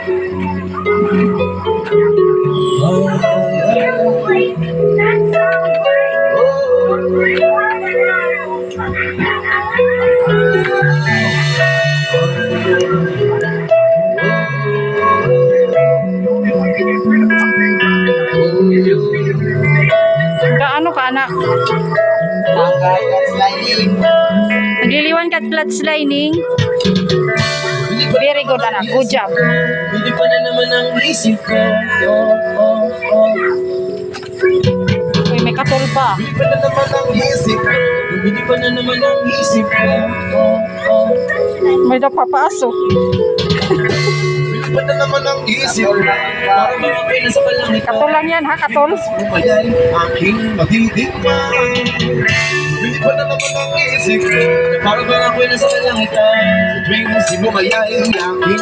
Kaano ka, anak? Nagliliwan ka at flats lining. Very good, anak. Good job. Hindi pa na naman ang isip ko. Uy, may katol pa. Hindi pa na naman ang isip ko. Hindi pa na naman ang isip ko. May napapasok. Hindi pa na naman ang isip ko. Para mga pena sa kalangitan. Katol lang yan, ha? Katol. Kumaya'y aking magdidikma. Hindi pa na naman ang isip ko. Para mga pena sa kalangitan. Sa tuwing si Bumaya'y aking